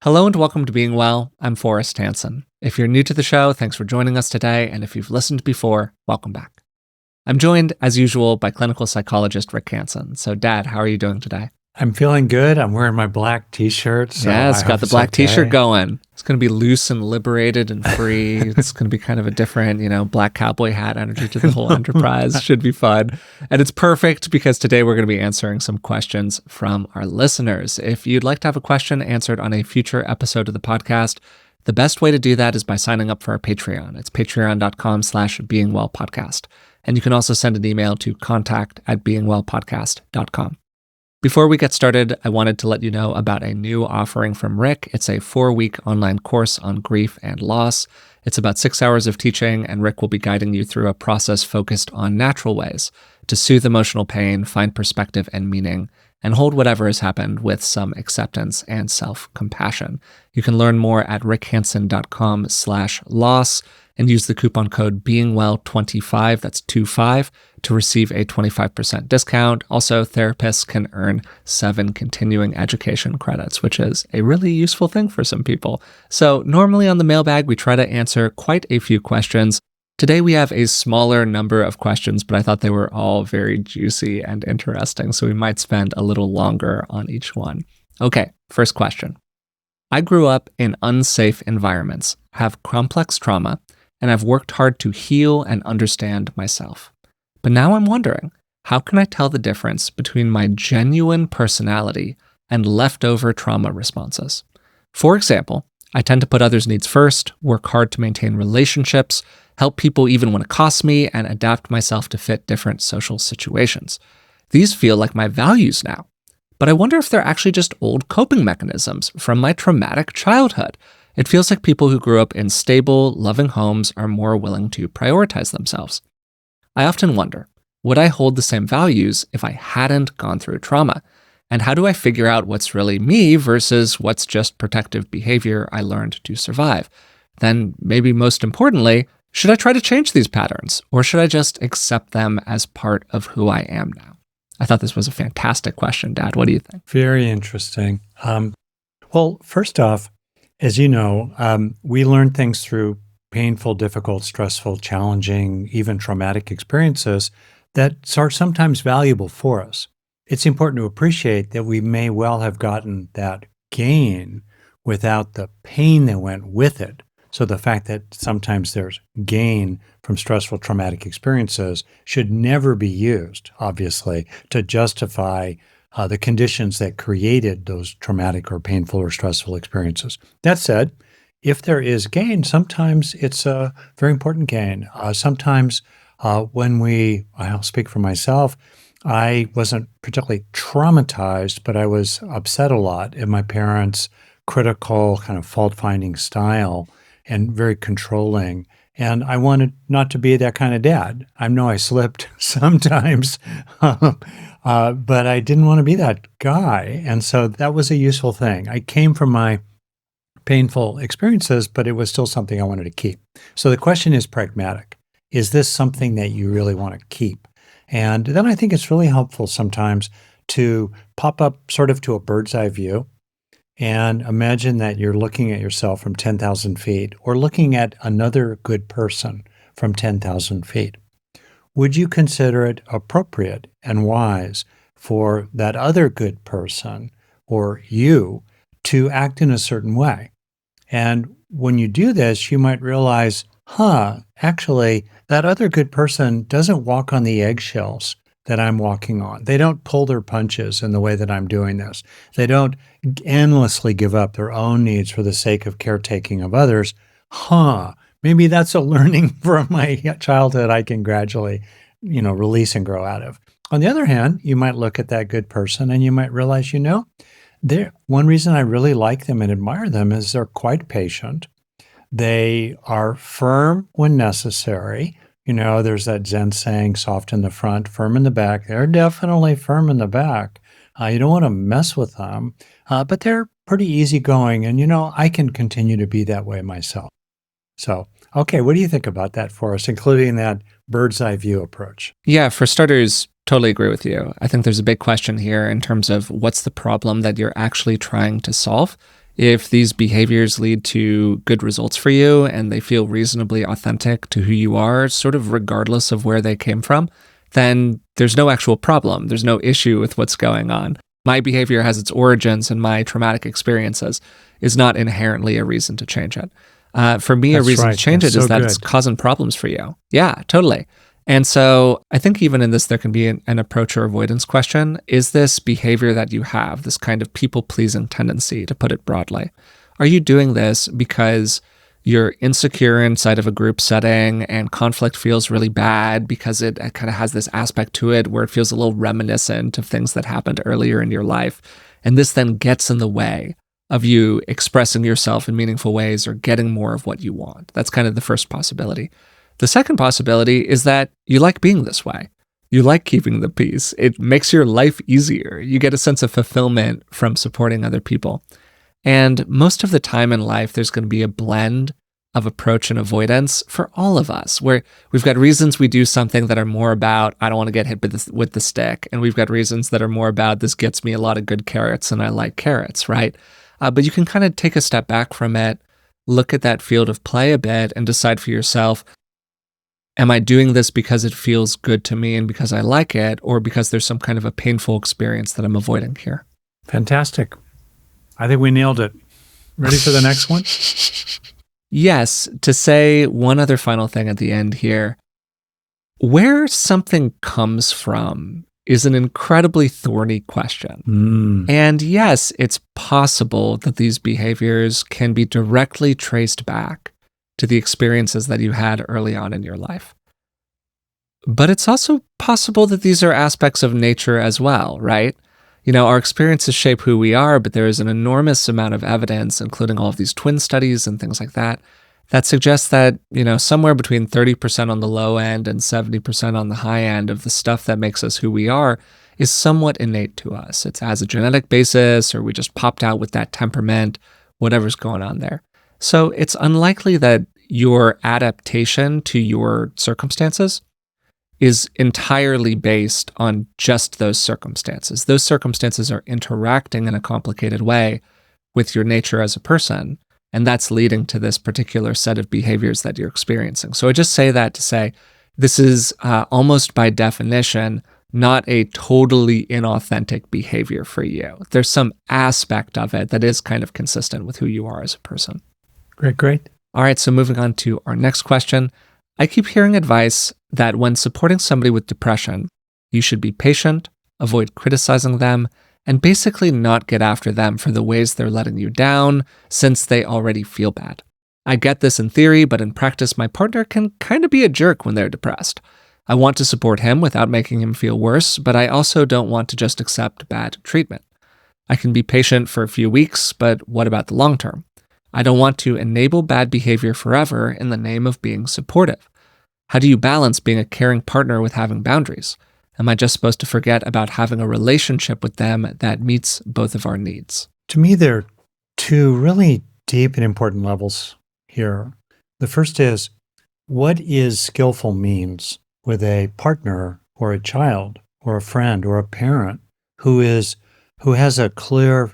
Hello and welcome to Being Well. I'm Forrest, Hanson. If you're new to the show, thanks for joining us today. And if you've listened before, welcome back. I'm joined, as usual, by clinical psychologist Rick Hanson. So, Dad, how are you doing today? I'm feeling good. I'm wearing my black t-shirt. So yeah, it's I got hope the it's black okay. t-shirt going. It's going to be loose and liberated and free. It's going to be kind of a different, black cowboy hat energy to the whole enterprise. Should be fun. And it's perfect because today we're going to be answering some questions from our listeners. If you'd like to have a question answered on a future episode of the podcast, the best way to do that is by signing up for our Patreon. It's patreon.com/beingwellpodcast. And you can also send an email to contact@beingwellpodcast.com. Before we get started, I wanted to let you know about a new offering from Rick. It's a 4-week online course on grief and loss. It's about 6 hours of teaching, and Rick will be guiding you through a process focused on natural ways to soothe emotional pain, find perspective and meaning, and hold whatever has happened with some acceptance and self-compassion. You can learn more at rickhanson.com/loss and use the coupon code BeingWell25, that's 25, to receive a 25% discount. Also, therapists can earn 7 continuing education credits, which is a really useful thing for some people. So normally on the mailbag, we try to answer quite a few questions. Today we have a smaller number of questions, but I thought they were all very juicy and interesting, so we might spend a little longer on each one. Okay, first question. I grew up in unsafe environments, have complex trauma, and I've worked hard to heal and understand myself. But now I'm wondering, how can I tell the difference between my genuine personality and leftover trauma responses? For example, I tend to put others' needs first, work hard to maintain relationships, help people even when it costs me, and adapt myself to fit different social situations. These feel like my values now, but I wonder if they're actually just old coping mechanisms from my traumatic childhood. It feels like people who grew up in stable, loving homes are more willing to prioritize themselves. I often wonder, would I hold the same values if I hadn't gone through trauma? And how do I figure out what's really me versus what's just protective behavior I learned to survive? Then, maybe most importantly, should I try to change these patterns, or should I just accept them as part of who I am now? I thought this was a fantastic question, Dad. What do you think? Very interesting. Well, first off, as you know, we learn things through painful, difficult, stressful, challenging, even traumatic experiences that are sometimes valuable for us. It's important to appreciate that we may well have gotten that gain without the pain that went with it. So the fact that sometimes there's gain from stressful, traumatic experiences should never be used, obviously, to justify the conditions that created those traumatic or painful or stressful experiences. That said, if there is gain, sometimes it's a very important gain. Sometimes I'll speak for myself, I wasn't particularly traumatized, but I was upset a lot at my parents' critical kind of fault-finding style and very controlling. And I wanted not to be that kind of dad. I know I slipped sometimes, but I didn't want to be that guy. And so that was a useful thing. I came from my painful experiences, but it was still something I wanted to keep. So the question is pragmatic. Is this something that you really want to keep? And then I think it's really helpful sometimes to pop up sort of to a bird's eye view and imagine that you're looking at yourself from 10,000 feet or looking at another good person from 10,000 feet. Would you consider it appropriate and wise for that other good person or you to act in a certain way? And when you do this, you might realize, actually, that other good person doesn't walk on the eggshells that I'm walking on. They don't pull their punches in the way that I'm doing this. They don't endlessly give up their own needs for the sake of caretaking of others. Maybe that's a learning from my childhood I can gradually, release and grow out of. On the other hand, you might look at that good person and you might realize, one reason I really like them and admire them is they're quite patient. They are firm when necessary. There's that Zen saying, soft in the front, firm in the back. They're definitely firm in the back. You don't want to mess with them, but they're pretty easygoing. And, I can continue to be that way myself. So, okay, what do you think about that, Forrest, including that bird's eye view approach? Yeah, for starters, totally agree with you. I think there's a big question here in terms of what's the problem that you're actually trying to solve. If these behaviors lead to good results for you and they feel reasonably authentic to who you are, sort of regardless of where they came from, then there's no actual problem. There's no issue with what's going on. My behavior has its origins in my traumatic experiences is not inherently a reason to change it. For me, a That's reason to right. change That's it is so that it's good. causing problems for you. Yeah, totally. And so I think even in this, there can be an approach or avoidance question. Is this behavior that you have, this kind of people-pleasing tendency, to put it broadly, are you doing this because you're insecure inside of a group setting and conflict feels really bad because it kind of has this aspect to it where it feels a little reminiscent of things that happened earlier in your life? And this then gets in the way of you expressing yourself in meaningful ways or getting more of what you want. That's kind of the first possibility. The second possibility is that you like being this way. You like keeping the peace. It makes your life easier. You get a sense of fulfillment from supporting other people. And most of the time in life, there's going to be a blend of approach and avoidance for all of us, where we've got reasons we do something that are more about, I don't want to get hit with the stick. And we've got reasons that are more about, this gets me a lot of good carrots and I like carrots, right? But you can kind of take a step back from it, look at that field of play a bit and decide for yourself, am I doing this because it feels good to me and because I like it, or because there's some kind of a painful experience that I'm avoiding here? Fantastic. I think we nailed it. Ready for the next one? Yes, to say one other final thing at the end here, where something comes from is an incredibly thorny question. And yes, it's possible that these behaviors can be directly traced back to the experiences that you had early on in your life. But it's also possible that these are aspects of nature as well, right? You know, our experiences shape who we are, but there is an enormous amount of evidence, including all of these twin studies and things like that, that suggests that, you know, somewhere between 30% on the low end and 70% on the high end of the stuff that makes us who we are is somewhat innate to us. It's as a genetic basis, or we just popped out with that temperament, whatever's going on there. So it's unlikely that your adaptation to your circumstances is entirely based on just those circumstances. Those circumstances are interacting in a complicated way with your nature as a person, and that's leading to this particular set of behaviors that you're experiencing. So I just say that to say this is almost by definition not a totally inauthentic behavior for you. There's some aspect of it that is kind of consistent with who you are as a person. Great. All right, so moving on to our next question. I keep hearing advice that when supporting somebody with depression, you should be patient, avoid criticizing them, and basically not get after them for the ways they're letting you down since they already feel bad. I get this in theory, but in practice, my partner can kind of be a jerk when they're depressed. I want to support him without making him feel worse, but I also don't want to just accept bad treatment. I can be patient for a few weeks, but what about the long term? I don't want to enable bad behavior forever in the name of being supportive. How do you balance being a caring partner with having boundaries? Am I just supposed to forget about having a relationship with them that meets both of our needs? To me, there are two really deep and important levels here. The first is, what is skillful means with a partner or a child or a friend or a parent who has a clear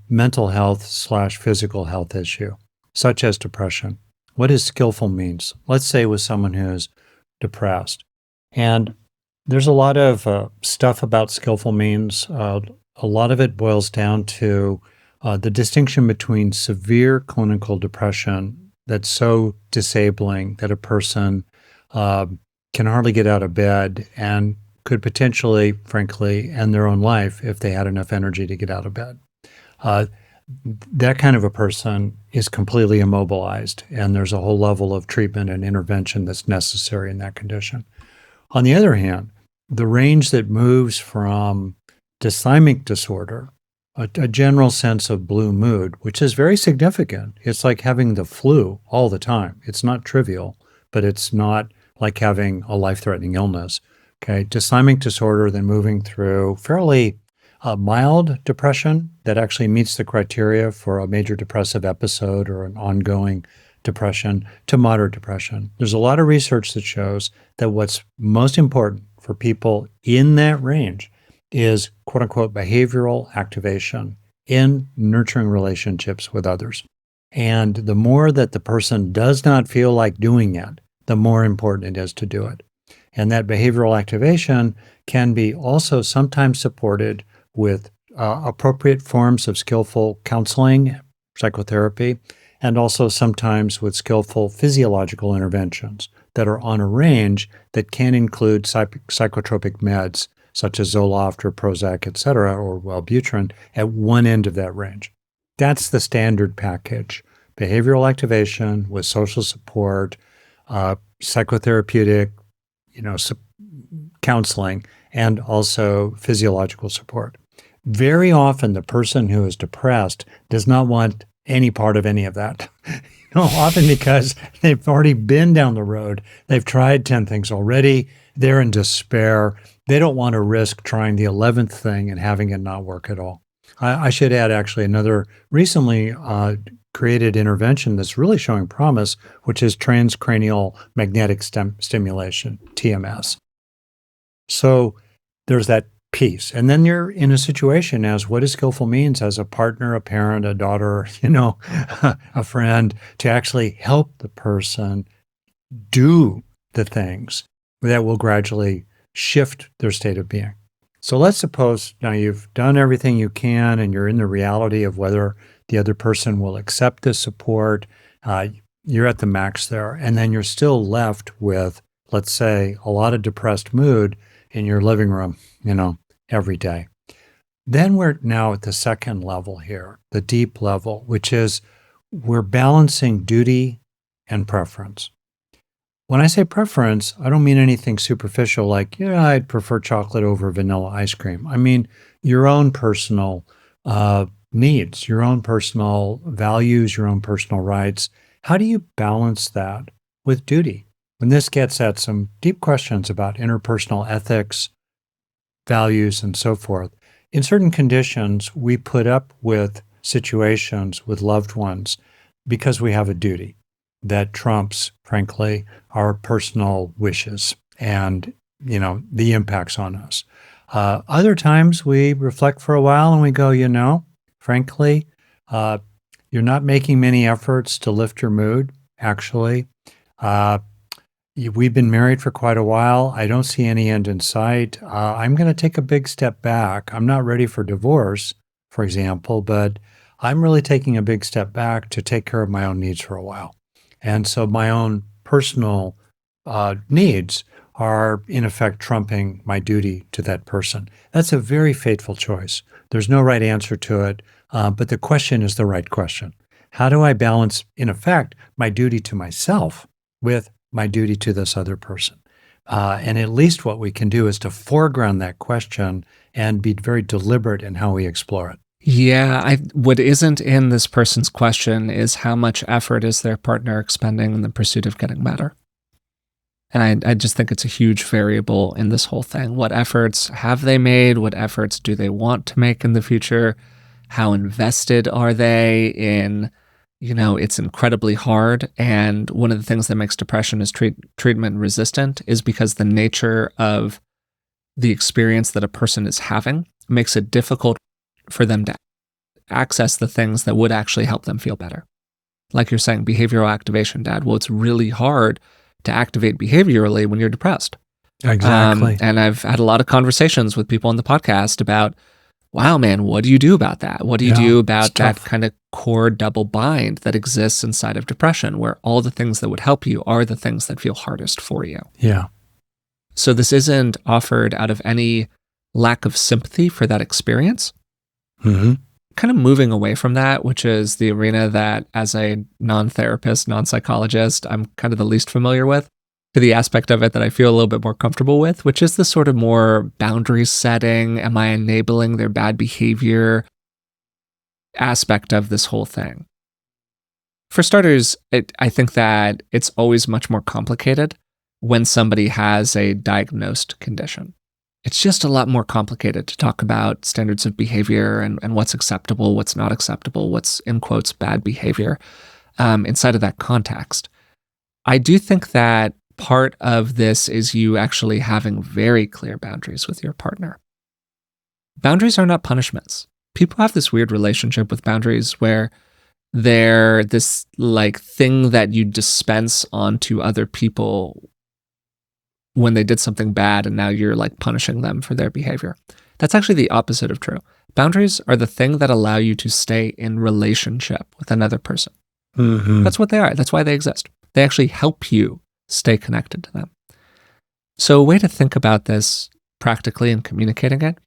mental health / physical health issue, such as depression? What is skillful means? Let's say with someone who's depressed. And there's a lot of stuff about skillful means. A lot of it boils down to the distinction between severe clinical depression that's so disabling that a person can hardly get out of bed and could potentially, frankly, end their own life if they had enough energy to get out of bed. That kind of a person is completely immobilized, and there's a whole level of treatment and intervention that's necessary in that condition. On the other hand, the range that moves from dysthymic disorder, a general sense of blue mood, which is very significant. It's like having the flu all the time. It's not trivial, but it's not like having a life-threatening illness. Okay, dysthymic disorder, then moving through fairly mild depression that actually meets the criteria for a major depressive episode or an ongoing depression, to moderate depression. There's a lot of research that shows that what's most important for people in that range is quote unquote behavioral activation in nurturing relationships with others. And the more that the person does not feel like doing it, the more important it is to do it. And that behavioral activation can be also sometimes supported with appropriate forms of skillful counseling, psychotherapy, and also sometimes with skillful physiological interventions that are on a range that can include psychotropic meds such as Zoloft or Prozac, et cetera, or Wellbutrin at one end of that range. That's the standard package. Behavioral activation with social support, psychotherapeutic, counseling, and also physiological support. Very often, the person who is depressed does not want any part of any of that. Often because they've already been down the road. They've tried 10 things already. They're in despair. They don't want to risk trying the 11th thing and having it not work at all. I should add actually another recently created intervention that's really showing promise, which is transcranial magnetic stimulation, TMS. So there's that piece. And then you're in a situation as what is skillful means as a partner, a parent, a daughter, a friend, to actually help the person do the things that will gradually shift their state of being. So let's suppose now you've done everything you can and you're in the reality of whether the other person will accept this support. You're at the max there. And then you're still left with, let's say, a lot of depressed mood in your living room, every day. Then we're now at the second level here, the deep level, which is we're balancing duty and preference. When I say preference, I don't mean anything superficial like, I'd prefer chocolate over vanilla ice cream. I mean your own personal needs, your own personal values, your own personal rights. How do you balance that with duty? When this gets at some deep questions about interpersonal ethics, values, and so forth, in certain conditions, we put up with situations with loved ones because we have a duty that trumps, frankly, our personal wishes and, the impacts on us. Other times we reflect for a while and we go, frankly, you're not making many efforts to lift your mood, actually. We've been married for quite a while. I don't see any end in sight. I'm going to take a big step back. I'm not ready for divorce, for example, but I'm really taking a big step back to take care of my own needs for a while. And so my own personal needs are, in effect, trumping my duty to that person. That's a very fateful choice. There's no right answer to it, but the question is the right question. How do I balance, in effect, my duty to myself with my duty to this other person? And at least what we can do is to foreground that question and be very deliberate in how we explore it. Yeah, what isn't in this person's question is how much effort is their partner expending in the pursuit of getting better? And I just think it's a huge variable in this whole thing. What efforts have they made? What efforts do they want to make in the future? How invested are they in, it's incredibly hard. And one of the things that makes depression is treatment resistant is because the nature of the experience that a person is having makes it difficult for them to access the things that would actually help them feel better. Like you're saying, behavioral activation, Dad. Well, it's really hard to activate behaviorally when you're depressed. Exactly. And I've had a lot of conversations with people on the podcast about, wow, man, what do you do about that? What do you do about that kind of core double bind that exists inside of depression, where all the things that would help you are the things that feel hardest for you? Yeah. So this isn't offered out of any lack of sympathy for that experience. Mm-hmm. Kind of moving away from that, which is the arena that as a non-therapist, non-psychologist, I'm kind of the least familiar with, to the aspect of it that I feel a little bit more comfortable with, which is the sort of more boundary setting, am I enabling their bad behavior aspect of this whole thing. For starters, I think that it's always much more complicated when somebody has a diagnosed condition. It's just a lot more complicated to talk about standards of behavior and what's acceptable, what's not acceptable, what's, in quotes, bad behavior inside of that context. I do think that part of this is you actually having very clear boundaries with your partner. Boundaries are not punishments. people have this weird relationship with boundaries where they're this like thing that you dispense onto other people when they did something bad, and now you're like punishing them for their behavior. That's actually the opposite of true. Boundaries are the thing that allow you to stay in relationship with another person. Mm-hmm. That's what they are. That's why they exist. They actually help you stay connected to them. So a way to think about this practically and communicating it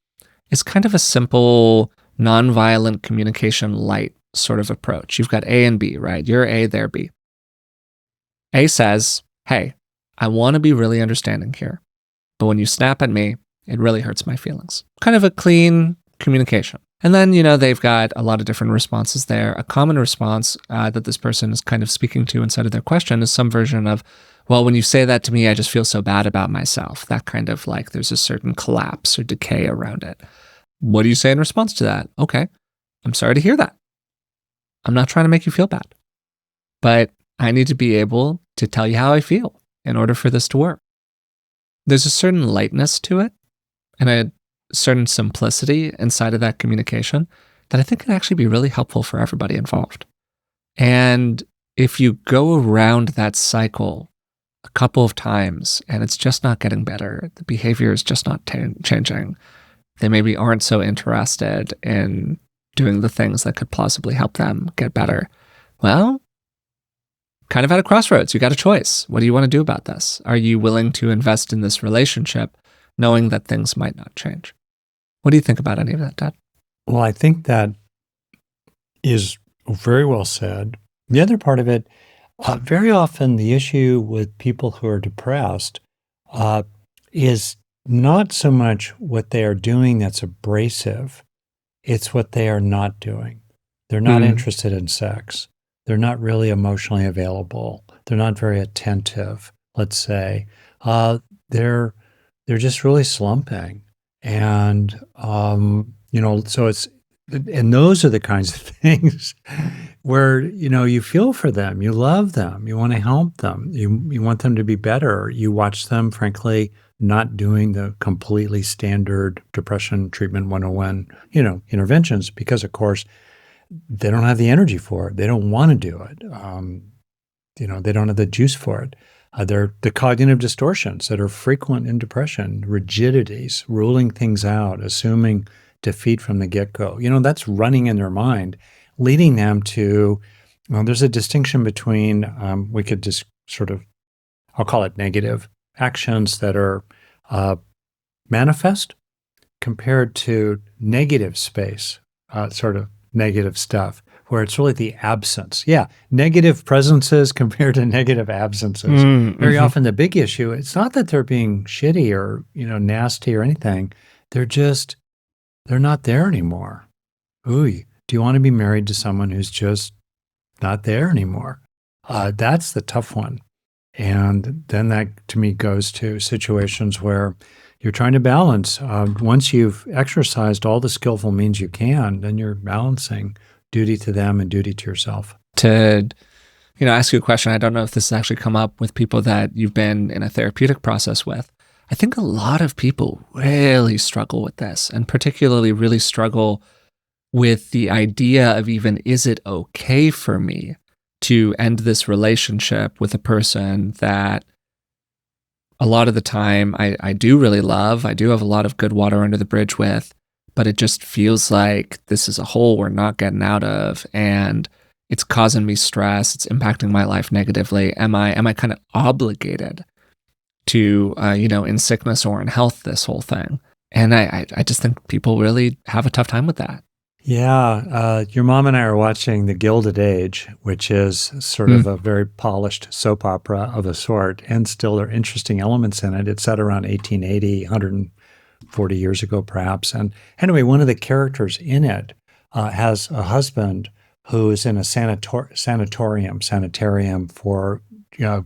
is kind of a simple, nonviolent communication light sort of approach. You've got A and B, right? You're A, they're B. A says, hey, I want to be really understanding here, but when you snap at me, it really hurts my feelings. Kind of a clean communication. And then, they've got a lot of different responses there. A common response that this person is kind of speaking to inside of their question is some version of, well, when you say that to me, I just feel so bad about myself. That kind of like there's a certain collapse or decay around it. What do you say in response to that? Okay, I'm sorry to hear that. I'm not trying to make you feel bad, but I need to be able to tell you how I feel in order for this to work. There's a certain lightness to it and a certain simplicity inside of that communication that I think can actually be really helpful for everybody involved. And if you go around that cycle a couple of times and it's just not getting better, the behavior is just not changing, they maybe aren't so interested in doing the things that could plausibly help them get better. Well, kind of at a crossroads. You got a choice. What do you want to do about this? Are you willing to invest in this relationship knowing that things might not change? What do you think about any of that, Dad? Well, I think that is very well said. The other part of it, very often the issue with people who are depressed is not so much what they are doing that's abrasive, it's what they are not doing. They're not interested in sex. They're not really emotionally available. They're not very attentive, let's say. They're just really slumping. And, so and those are the kinds of things where, you feel for them, you love them, you want to help them, you want them to be better. You watch them, frankly, not doing the completely standard depression treatment 101, interventions, because of course, they don't have the energy for it. They don't want to do it. They don't have the juice for it. They're the cognitive distortions that are frequent in depression, rigidities, ruling things out, assuming defeat from the get-go. That's running in their mind, leading them to, there's a distinction between, we could just sort of, I'll call it negative actions that are manifest compared to negative space, sort of negative stuff, where it's really the absence. Yeah, negative presences compared to negative absences. Very often the big issue, it's not that they're being shitty or, nasty or anything. They're not there anymore. Ooh, do you want to be married to someone who's just not there anymore? That's the tough one. And then that, to me, goes to situations where you're trying to balance. Once you've exercised all the skillful means you can, then you're balancing duty to them and duty to yourself. To, ask you a question, I don't know if this has actually come up with people that you've been in a therapeutic process with. I think a lot of people really struggle with this, and particularly really struggle with the idea of even, is it okay for me to end this relationship with a person that a lot of the time I do really love, I do have a lot of good water under the bridge with, but it just feels like this is a hole we're not getting out of, and it's causing me stress, it's impacting my life negatively. Am I kind of obligated to, in sickness or in health, this whole thing? And I just think people really have a tough time with that. Yeah, your mom and I are watching The Gilded Age, which is sort of a very polished soap opera of a sort, and still there are interesting elements in it. It's set around 1880, 140 years ago, perhaps. And anyway, one of the characters in it has a husband who is in a sanitarium for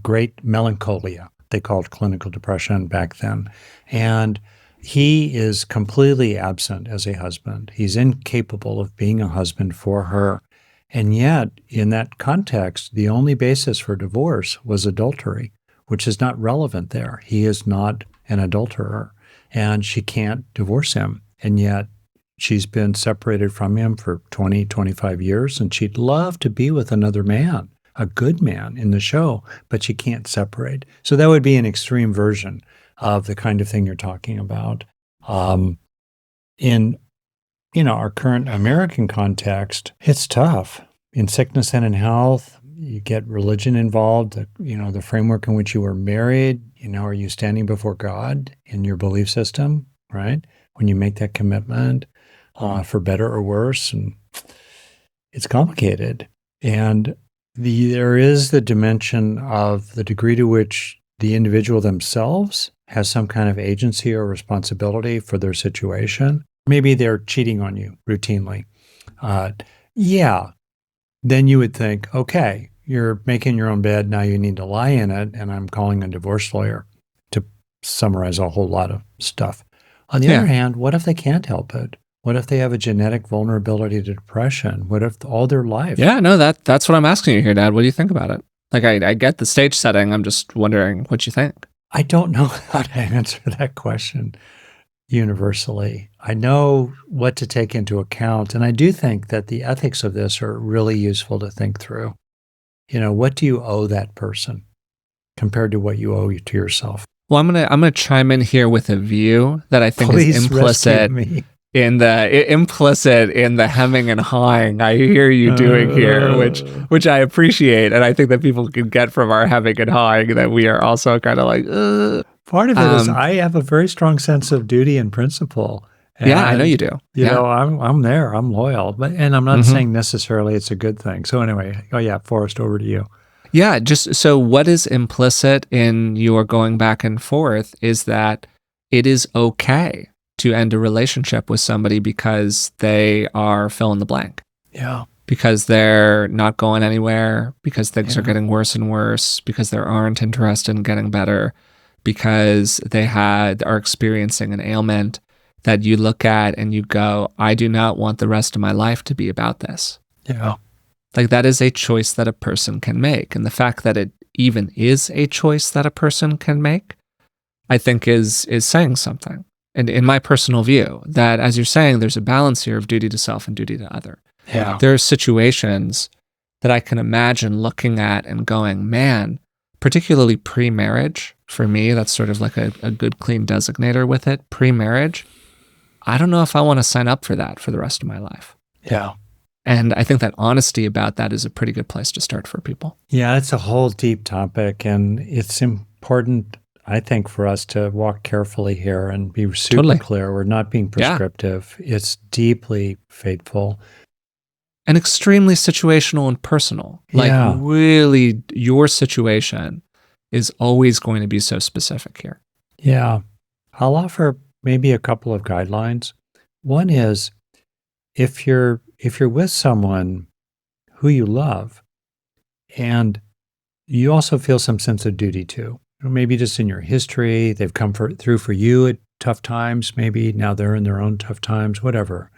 great melancholia. They called clinical depression back then. And he is completely absent as a husband. He's incapable of being a husband for her. And yet, in that context, the only basis for divorce was adultery, which is not relevant there. He is not an adulterer, and she can't divorce him. And yet, she's been separated from him for 20, 25 years, and she'd love to be with another man, a good man in the show, but she can't separate. So that would be an extreme version of the kind of thing you're talking about. In our current American context, it's tough. In sickness and in health, you get religion involved, the framework in which you were married, are you standing before God in your belief system, right? When you make that commitment, for better or worse, and it's complicated. And there is the dimension of the degree to which the individual themselves has some kind of agency or responsibility for their situation. Maybe they're cheating on you routinely. Then you would think, okay, you're making your own bed, now you need to lie in it, and I'm calling a divorce lawyer, to summarize a whole lot of stuff. On the other hand, what if they can't help it? What if they have a genetic vulnerability to depression? What if all their life? Yeah, no, that's what I'm asking you here, Dad. What do you think about it? Like, I get the stage setting. I'm just wondering what you think. I don't know how to answer that question universally. I know what to take into account, and I do think that the ethics of this are really useful to think through. What do you owe that person compared to what you owe to yourself? Well, I'm gonna chime in here with a view that I think is implicit in the hemming and hawing I hear you doing here, which I appreciate, and I think that people can get from our hemming and hawing that we are also kind of like. Part of it is I have a very strong sense of duty and principle. And, yeah, I know you do. I'm there. I'm loyal, and I'm not saying necessarily it's a good thing. So anyway, Forrest, over to you. Yeah, just so what is implicit in your going back and forth is that it is okay to end a relationship with somebody because they are fill in the blank. Yeah. Because they're not going anywhere, because things are getting worse and worse, because they aren't interested in getting better, because they are experiencing an ailment that you look at and you go, I do not want the rest of my life to be about this. Yeah. Like, that is a choice that a person can make. And the fact that it even is a choice that a person can make, I think is saying something. And in my personal view, that as you're saying, there's a balance here of duty to self and duty to other. Yeah. There are situations that I can imagine looking at and going, man, particularly pre-marriage, for me, that's sort of like a good, clean designator with it. Pre-marriage, I don't know if I want to sign up for that for the rest of my life. Yeah. And I think that honesty about that is a pretty good place to start for people. Yeah, it's a whole deep topic, and it's important, I think, for us to walk carefully here and be super clear. We're not being prescriptive. Yeah. It's deeply fateful. And extremely situational and personal. Like, really, your situation is always going to be so specific here. Yeah. I'll offer maybe a couple of guidelines. One is, if you're with someone who you love and you also feel some sense of duty to, maybe just in your history, they've come through for you at tough times, maybe now they're in their own tough times, whatever,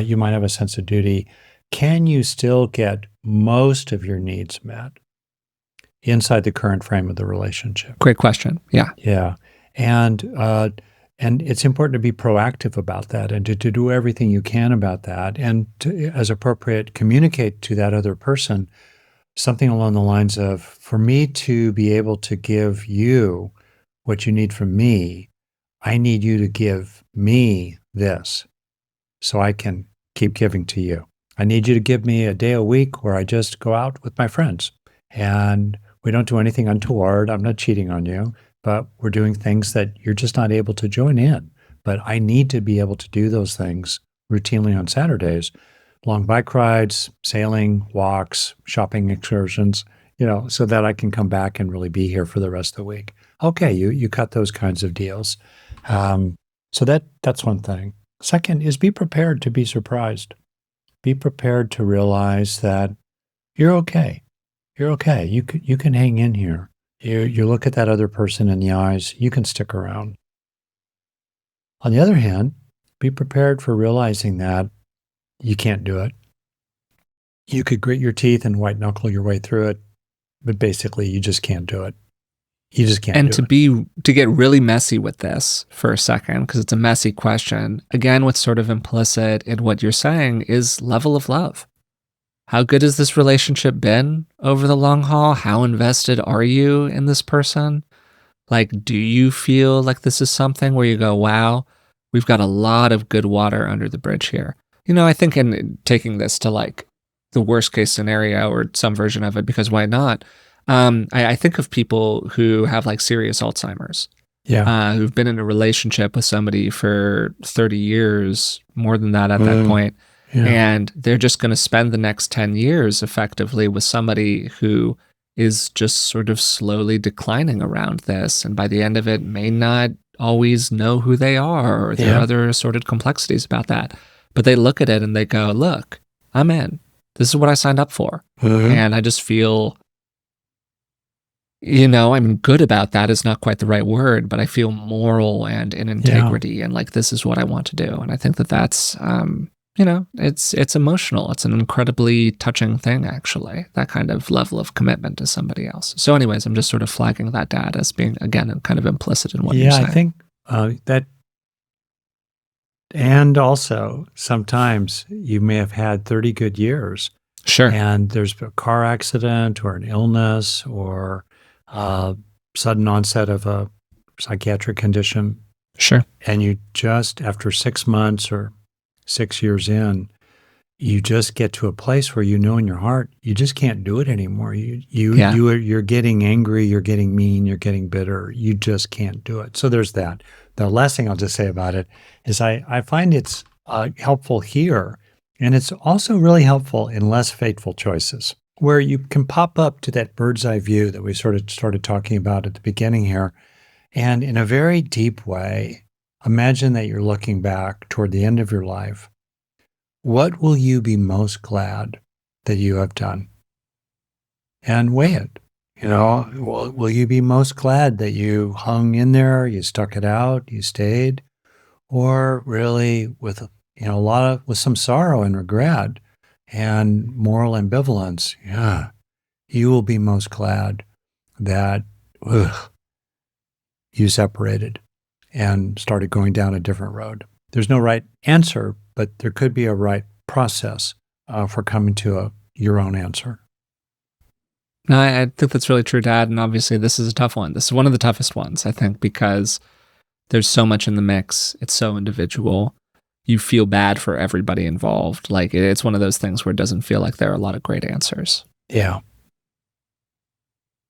you might have a sense of duty. Can you still get most of your needs met inside the current frame of the relationship? Great question. Yeah. Yeah. And it's important to be proactive about that and to do everything you can about that, and to, as appropriate, communicate to that other person something along the lines of, for me to be able to give you what you need from me, I need you to give me this so I can keep giving to you. I need you to give me a day a week where I just go out with my friends and we don't do anything untoward. I'm not cheating on you, but we're doing things that you're just not able to join in. But I need to be able to do those things routinely on Saturdays. Long bike rides, sailing, walks, shopping excursions, so that I can come back and really be here for the rest of the week. Okay, you cut those kinds of deals. So that's one thing. Second is, be prepared to be surprised. Be prepared to realize that you're okay. You're okay. You can hang in here. You look at that other person in the eyes, you can stick around. On the other hand, be prepared for realizing that you can't do it. You could grit your teeth and white knuckle your way through it, but basically you just can't do it. You just can't And do it. to get really messy with this for a second, because it's a messy question, again, what's sort of implicit in what you're saying is level of love. How good has this relationship been over the long haul? How invested are you in this person? Like, do you feel like this is something where you go, wow, we've got a lot of good water under the bridge here? I think in taking this to like the worst case scenario or some version of it, because why not? I think of people who have like serious Alzheimer's, Yeah. who've been in a relationship with somebody for 30 years, more than that at that Mm, point. yeah. And they're just going to spend the next 10 years effectively with somebody who is just sort of slowly declining around this. And by the end of it, may not always know who they are, or there are Yeah. other assorted complexities about that. But they look at it and they go, look, I'm in. This is what I signed up for. Mhm. And I just feel, I mean, good about that is not quite the right word, but I feel moral and in integrity, and like this is what I want to do. And I think that that's, it's emotional. It's an incredibly touching thing, actually. That kind of level of commitment to somebody else. So, anyways, I'm just sort of flagging that dad as being again kind of implicit in what you're Yeah, saying. I think that, and also sometimes you may have had 30 good years Sure, and there's a car accident or an illness or sudden onset of a psychiatric condition. sure. And you just, after 6 months or 6 years in, you just get to a place where you know in your heart you just can't do it anymore. Yeah. You're getting angry, you're getting mean, you're getting bitter. You just can't do it. So there's that. The last thing I'll just say about it is I find it's helpful here, and it's also really helpful in less fateful choices, where you can pop up to that bird's eye view that we sort of started talking about at the beginning here, and in a very deep way, imagine that you're looking back toward the end of your life. What will you be most glad that you have done? And weigh it. Will you be most glad that you hung in there, you stuck it out, you stayed, or really with with some sorrow and regret and moral ambivalence? Yeah, you will be most glad that you separated and started going down a different road. There's no right answer, but there could be a right process for coming to your own answer. No, I think that's really true, Dad. And obviously, this is a tough one. This is one of the toughest ones, I think, because there's so much in the mix. It's so individual. You feel bad for everybody involved. Like it's one of those things where it doesn't feel like there are a lot of great answers. Yeah.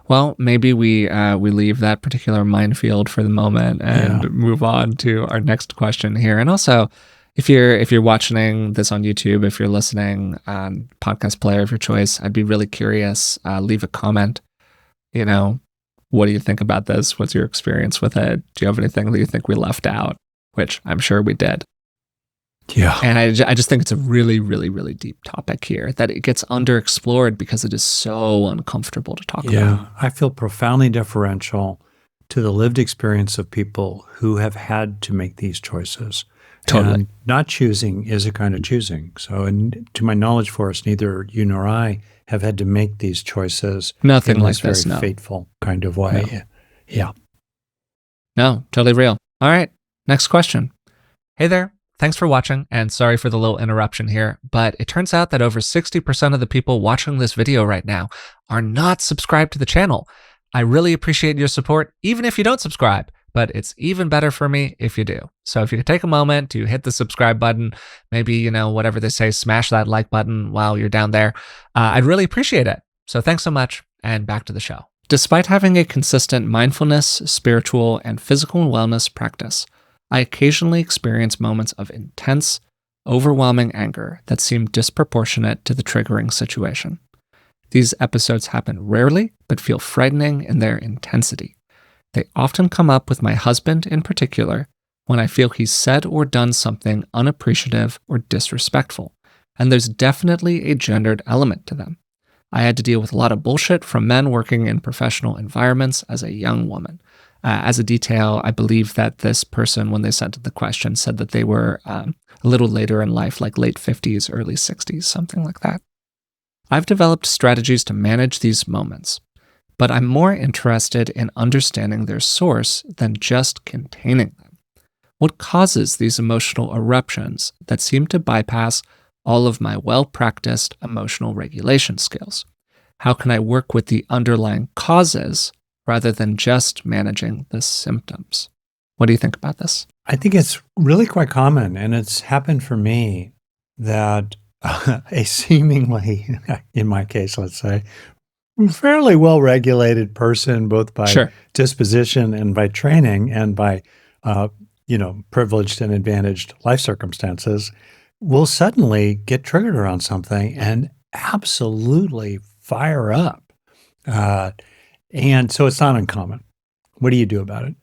Well, maybe we leave that particular minefield for the moment and move on to our next question here. And also, if you're watching this on YouTube, if you're listening on podcast player of your choice, I'd be really curious. Leave a comment. What do you think about this? What's your experience with it? Do you have anything that you think we left out? Which I'm sure we did. Yeah. And I just think it's a really, really, really deep topic here that it gets underexplored because it is so uncomfortable to talk about. Yeah. I feel profoundly deferential to the lived experience of people who have had to make these choices. Totally. And not choosing is a kind of choosing. So, and to my knowledge, Forrest, neither you nor I have had to make these choices. Nothing in like this this, very no. fateful kind of way. No. Yeah. No, totally real. All right, next question. Hey there. Thanks for watching, and sorry for the little interruption here, but it turns out that over 60% of the people watching this video right now are not subscribed to the channel. I really appreciate your support, even if you don't subscribe, but it's even better for me if you do. So if you could take a moment to hit the subscribe button, maybe, whatever they say, smash that like button while you're down there, I'd really appreciate it. So thanks so much, and back to the show. Despite having a consistent mindfulness, spiritual, and physical wellness practice, I occasionally experience moments of intense, overwhelming anger that seem disproportionate to the triggering situation. These episodes happen rarely, but feel frightening in their intensity. They often come up with my husband in particular when I feel he's said or done something unappreciative or disrespectful, and there's definitely a gendered element to them. I had to deal with a lot of bullshit from men working in professional environments as a young woman. As a detail, I believe that this person, when they sent the question, said that they were a little later in life, like late 50s, early 60s, something like that. I've developed strategies to manage these moments. but I'm more interested in understanding their source than just containing them. What causes these emotional eruptions that seem to bypass all of my well-practiced emotional regulation skills? How can I work with the underlying causes rather than just managing the symptoms? What do you think about this? I think it's really quite common, and it's happened for me that a seemingly, in my case, let's say, fairly well-regulated person, both by Sure. disposition and by training and by, privileged and advantaged life circumstances, will suddenly get triggered around something and absolutely fire up. And so it's not uncommon. What do you do about it?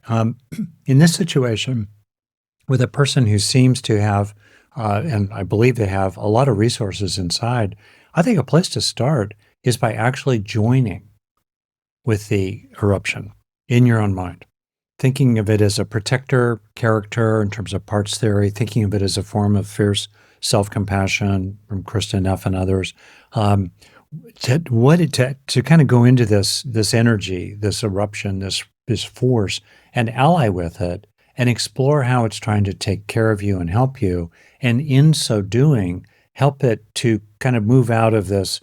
In this situation, with a person who seems to have, and I believe they have a lot of resources inside, I think a place to start is by actually joining with the eruption in your own mind, thinking of it as a protector character in terms of parts theory, thinking of it as a form of fierce self-compassion from Kristen Neff and others. To kind of go into this energy, this eruption, this force, and ally with it, and explore how it's trying to take care of you and help you, and in so doing, help it to kind of move out of this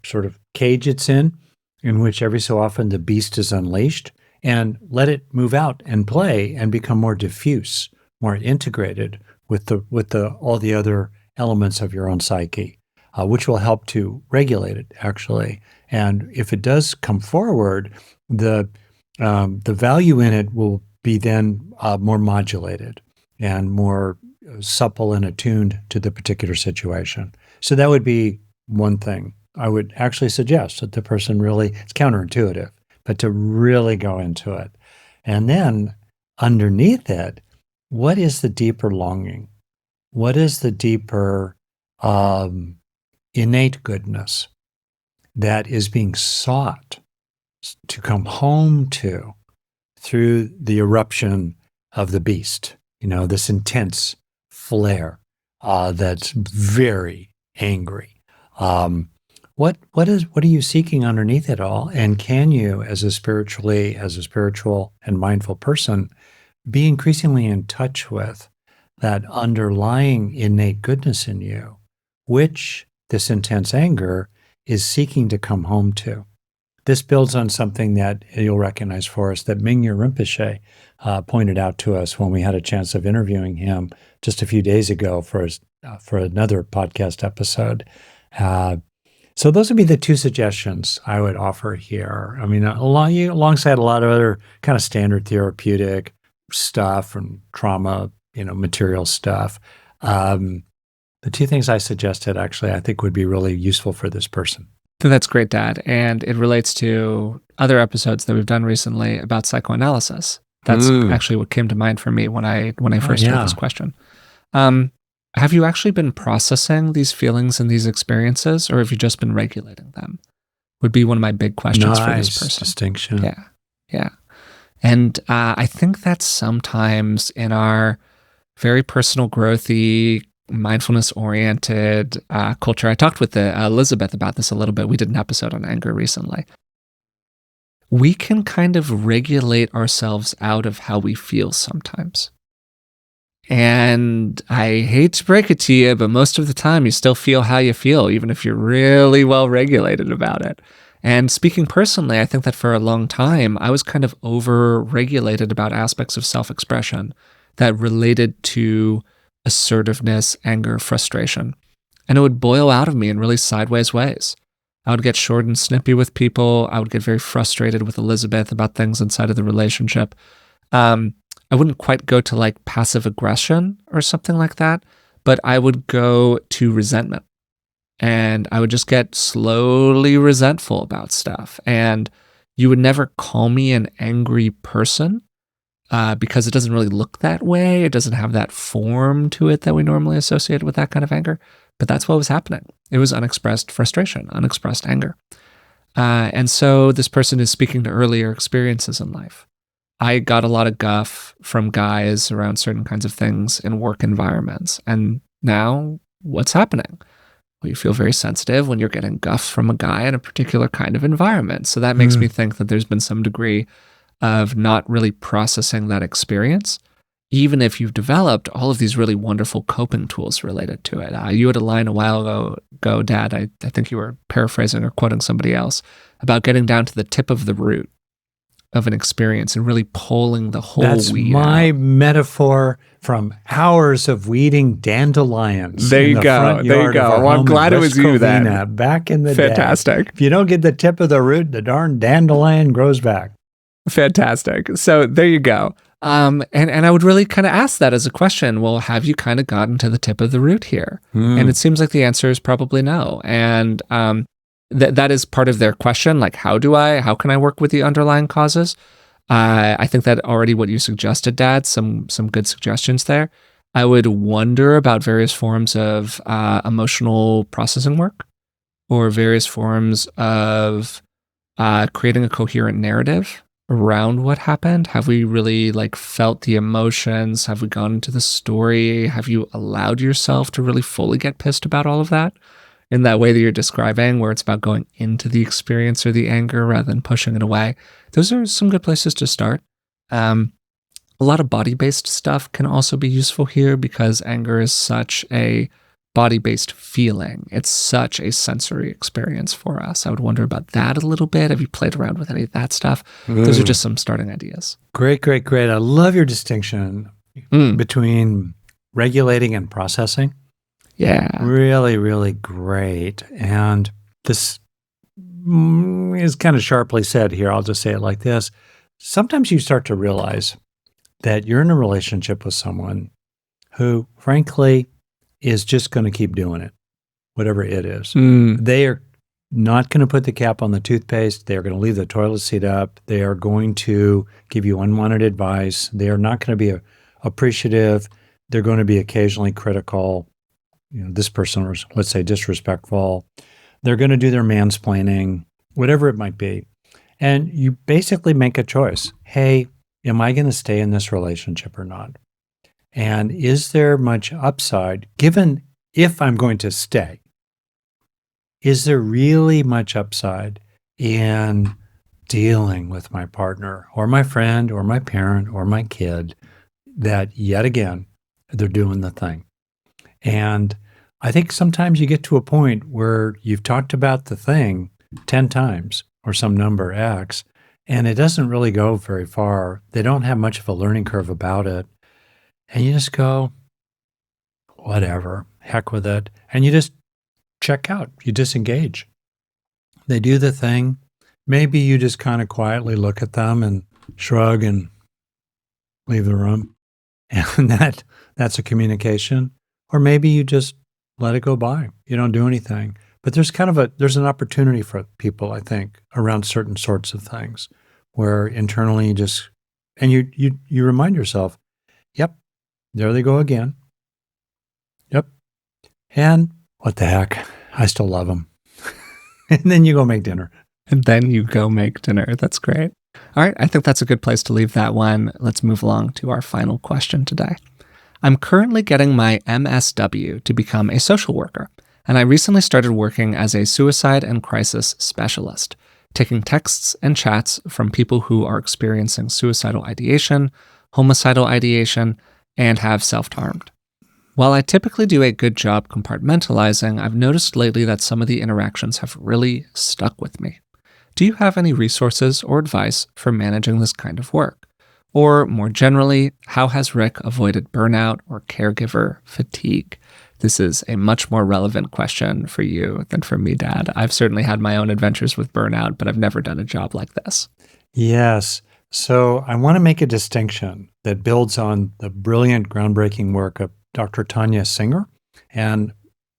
sort of cage it's in which every so often the beast is unleashed, and let it move out and play and become more diffuse, more integrated with all the other elements of your own psyche, which will help to regulate it actually. And if it does come forward, the value in it will be then more modulated and more supple and attuned to the particular situation. So that would be one thing I would actually suggest, that the person really, it's counterintuitive, but to really go into it. And then underneath it, what is the deeper longing? What is the deeper innate goodness that is being sought to come home to through the eruption of the beast? This intense flare that's very angry. What are you seeking underneath it all? And can you, as a spiritual and mindful person, be increasingly in touch with that underlying innate goodness in you, which this intense anger is seeking to come home to? This builds on something that you'll recognize, Forrest, that Mingyur Rinpoche pointed out to us when we had a chance of interviewing him just a few days ago for another podcast episode. So those would be the two suggestions I would offer here. I mean, alongside a lot of other kind of standard therapeutic stuff and trauma, material stuff. The two things I suggested, actually, I think would be really useful for this person. I think that's great, Dad. And it relates to other episodes that we've done recently about psychoanalysis. That's actually what came to mind for me when I first heard this question. Have you actually been processing these feelings and these experiences, or have you just been regulating them? Would be one of my big questions for this person. Distinction. Yeah. And I think that sometimes in our very personal, growthy, mindfulness-oriented culture, I talked with Elizabeth about this a little bit. We did an episode on anger recently. We can kind of regulate ourselves out of how we feel sometimes. And I hate to break it to you, but most of the time you still feel how you feel, even if you're really well regulated about it. And speaking personally, I think that for a long time, I was kind of over-regulated about aspects of self-expression that related to assertiveness, anger, frustration. And it would boil out of me in really sideways ways. I would get short and snippy with people. I would get very frustrated with Elizabeth about things inside of the relationship. I wouldn't quite go to like passive aggression or something like that, but I would go to resentment. And I would just get slowly resentful about stuff. And you would never call me an angry person because it doesn't really look that way. It doesn't have that form to it that we normally associate with that kind of anger. But that's what was happening. It was unexpressed frustration, unexpressed anger. And so this person is speaking to earlier experiences in life. I got a lot of guff from guys around certain kinds of things in work environments. And now what's happening? Well, you feel very sensitive when you're getting guff from a guy in a particular kind of environment. So that makes me think that there's been some degree of not really processing that experience, even if you've developed all of these really wonderful coping tools related to it. You had a line a while ago, Dad, I think you were paraphrasing or quoting somebody else, about getting down to the tip of the root of an experience and really pulling the whole That's weed my out. metaphor from hours of weeding dandelions There in you the go. front There you yard of go. our Well, I'm home glad in it West was you then. Covina back in the day. Fantastic. If you don't get the tip of the root, the darn dandelion grows back. Fantastic. So there you go. And I would really kind of ask that as a question. Well, have you kind of gotten to the tip of the root here? And it seems like the answer is probably no. And that is part of their question. Like, how can I work with the underlying causes? I think that already what you suggested, Dad, some good suggestions there. I would wonder about various forms of emotional processing work or various forms of creating a coherent narrative around what happened. Have we really felt the emotions? Have we gone into the story? Have you allowed yourself to really fully get pissed about all of that in that way that you're describing, where it's about going into the experience or the anger rather than pushing it away? Those are some good places to start. A lot of body-based stuff can also be useful here because anger is such a body-based feeling. It's such a sensory experience for us. I would wonder about that a little bit. Have you played around with any of that stuff? Those are just some starting ideas. Great. I love your distinction between regulating and processing. Yeah. Really, really great. And this is kind of sharply said here. I'll just say it like this. Sometimes you start to realize that you're in a relationship with someone who, frankly, is just going to keep doing it, whatever it is. They are not going to put the cap on the toothpaste. They are going to leave the toilet seat up. They are going to give you unwanted advice. They are not going to be appreciative. They're going to be occasionally critical. This person was, let's say, disrespectful. They're going to do their mansplaining, whatever it might be. And you basically make a choice. Hey, am I going to stay in this relationship or not? And is there much upside, given if I'm going to stay, is there really much upside in dealing with my partner or my friend or my parent or my kid that yet again, they're doing the thing? And I think sometimes you get to a point where you've talked about the thing 10 times or some number X, and it doesn't really go very far. They don't have much of a learning curve about it. And you just go, whatever, heck with it. And you just check out, you disengage. They do the thing. Maybe you just kind of quietly look at them and shrug and leave the room. And that's a communication. Or maybe you just let it go by. You don't do anything. But there's an opportunity for people, I think, around certain sorts of things where internally you remind yourself, yep, there they go again. Yep. And what the heck? I still love them. And then you go make dinner. That's great. All right. I think that's a good place to leave that one. Let's move along to our final question today. I'm currently getting my MSW to become a social worker, and I recently started working as a suicide and crisis specialist, taking texts and chats from people who are experiencing suicidal ideation, homicidal ideation, and have self-harmed. While I typically do a good job compartmentalizing, I've noticed lately that some of the interactions have really stuck with me. Do you have any resources or advice for managing this kind of work? Or more generally, how has Rick avoided burnout or caregiver fatigue? This is a much more relevant question for you than for me, Dad. I've certainly had my own adventures with burnout, but I've never done a job like this. Yes. So I want to make a distinction that builds on the brilliant, groundbreaking work of Dr. Tanya Singer and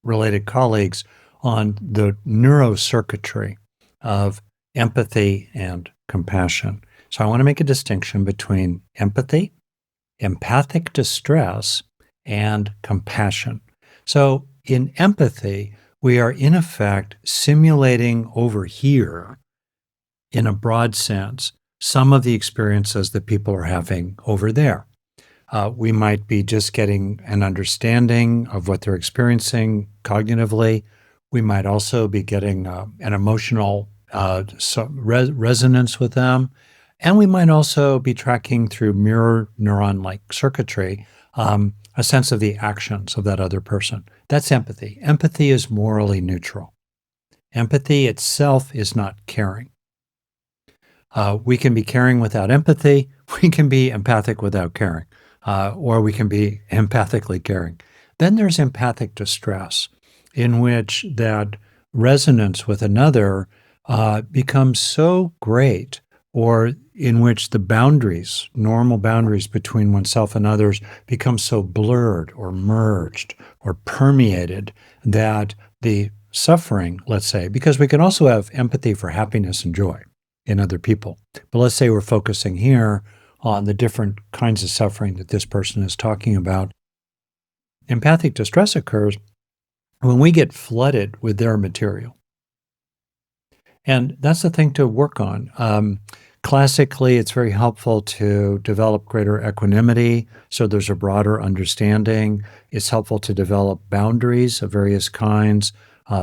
related colleagues on the neurocircuitry of empathy and compassion. So I want to make a distinction between empathy, empathic distress, and compassion. So in empathy, we are in effect simulating over here, in a broad sense, some of the experiences that people are having over there. We might be just getting an understanding of what they're experiencing cognitively, We might also be getting an emotional resonance with them. And we might also be tracking through mirror neuron like circuitry a sense of the actions of that other person. That's empathy. Empathy is morally neutral. Empathy itself is not caring. We can be caring without empathy. We can be empathic without caring, or we can be empathically caring. Then there's empathic distress, in which that resonance with another becomes so great, or in which the boundaries, normal boundaries between oneself and others, become so blurred or merged or permeated that the suffering, let's say, because we can also have empathy for happiness and joy in other people. But let's say we're focusing here on the different kinds of suffering that this person is talking about. Empathic distress occurs when we get flooded with their material. And that's the thing to work on. Classically, it's very helpful to develop greater equanimity so there's a broader understanding. It's helpful to develop boundaries of various kinds,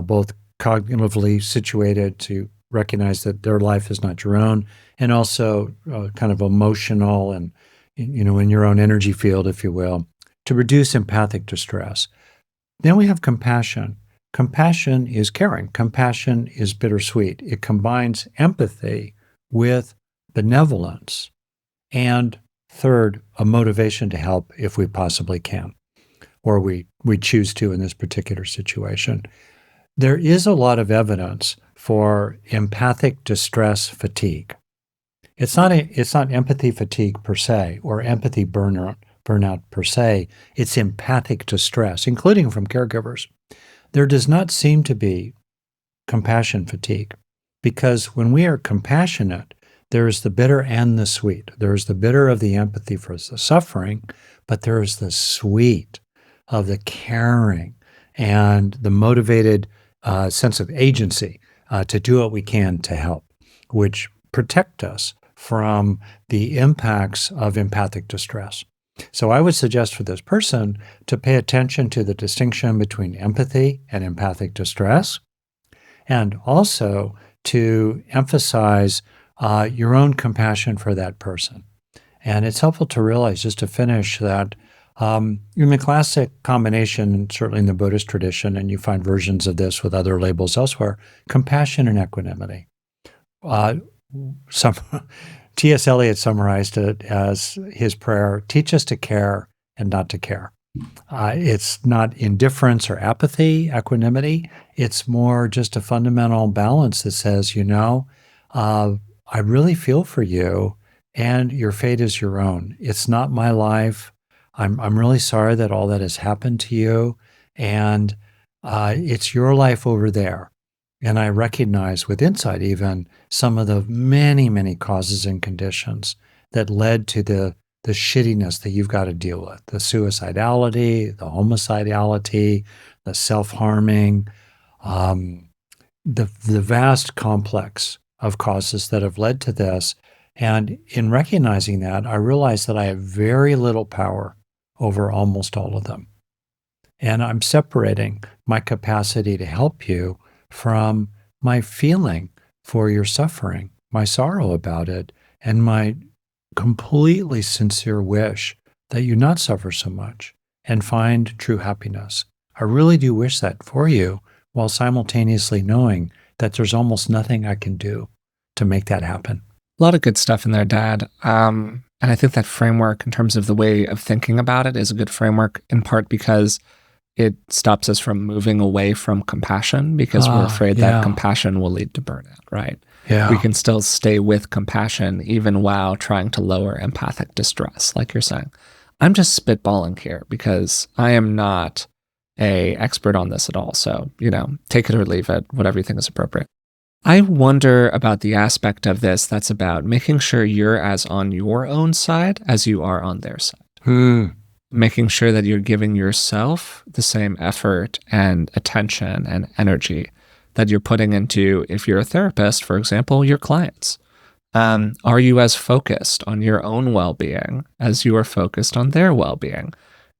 both cognitively situated to recognize that their life is not your own, and also kind of emotional and, in your own energy field, if you will, to reduce empathic distress. Then we have compassion. Compassion is caring. Compassion is bittersweet. It combines empathy with benevolence. And third, a motivation to help if we possibly can, or we choose to in this particular situation. There is a lot of evidence for empathic distress fatigue. It's not empathy fatigue per se, or empathy burnout per se. It's empathic distress, including from caregivers. There does not seem to be compassion fatigue, because when we are compassionate, there is the bitter and the sweet. There is the bitter of the empathy for the suffering, but there is the sweet of the caring and the motivated sense of agency to do what we can to help, which protect us from the impacts of empathic distress. So I would suggest for this person to pay attention to the distinction between empathy and empathic distress, and also to emphasize your own compassion for that person. And it's helpful to realize, just to finish, that in the classic combination, certainly in the Buddhist tradition, and you find versions of this with other labels elsewhere, compassion and equanimity. T.S. Eliot summarized it as his prayer: teach us to care and not to care. It's not indifference or apathy, equanimity. It's more just a fundamental balance that says, I really feel for you, and your fate is your own. It's not my life. I'm really sorry that all that has happened to you, and it's your life over there. And I recognize with insight even some of the many, many causes and conditions that led to the shittiness that you've got to deal with: the suicidality, the homicidality, the self-harming, the vast complex of causes that have led to this. And in recognizing that, I realize that I have very little power over almost all of them. And I'm separating my capacity to help you from my feeling for your suffering, my sorrow about it, and my completely sincere wish that you not suffer so much and find true happiness. I really do wish that for you, while simultaneously knowing that there's almost nothing I can do to make that happen. A lot of good stuff in there, Dad. And I think that framework, in terms of the way of thinking about it, is a good framework, in part because it stops us from moving away from compassion, because we're afraid that compassion will lead to burnout, right? Yeah. We can still stay with compassion even while trying to lower empathic distress, like you're saying. I'm just spitballing here because I am not an expert on this at all. So, take it or leave it, whatever you think is appropriate. I wonder about the aspect of this that's about making sure you're as on your own side as you are on their side. Making sure that you're giving yourself the same effort and attention and energy that you're putting into, if you're a therapist, for example, your clients. Are you as focused on your own well-being as you are focused on their well-being?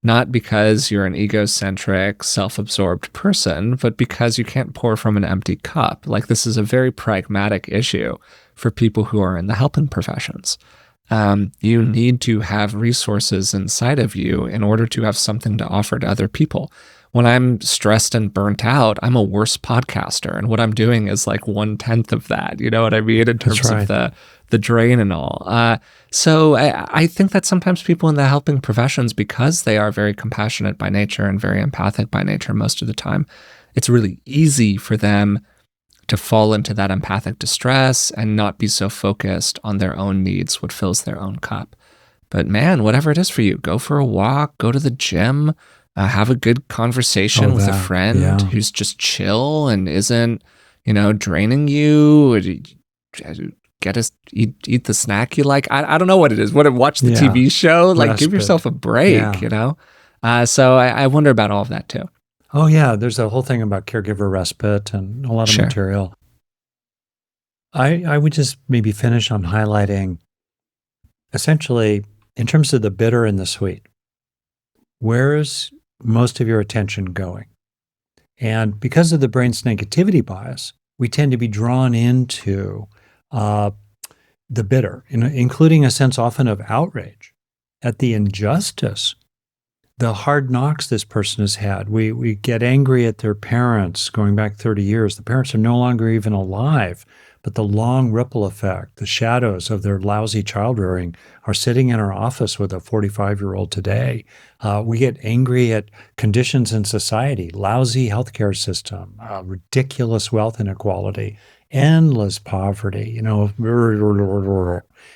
not because you're an egocentric, self-absorbed person, but because you can't pour from an empty cup. Like, this is a very pragmatic issue for people who are in the helping professions. You need to have resources inside of you in order to have something to offer to other people. When I'm stressed and burnt out, I'm a worse podcaster. And what I'm doing is like 1/10 of that. You know what I mean? In terms of the drain and all. So I think that sometimes people in the helping professions, because they are very compassionate by nature and very empathic by nature most of the time, it's really easy for them to fall into that empathic distress and not be so focused on their own needs, what fills their own cup. But man, whatever it is for you, go for a walk, go to the gym, have a good conversation with a friend who's just chill and isn't, draining you. Eat the snack you like. I don't know what it is. Watch the TV show. Like, Respite. Give yourself a break. So I wonder about all of that too. Oh yeah, there's a whole thing about caregiver respite and a lot of material. I would just maybe finish on highlighting, essentially, in terms of the bitter and the sweet, where's most of your attention going? And because of the brain's negativity bias, we tend to be drawn into the bitter, including a sense often of outrage at the injustice, the hard knocks this person has had. We get angry at their parents going back 30 years. The parents are no longer even alive, but the long ripple effect, the shadows of their lousy child rearing are sitting in our office with a 45-year-old today. We get angry at conditions in society, lousy healthcare system, ridiculous wealth inequality, endless poverty, and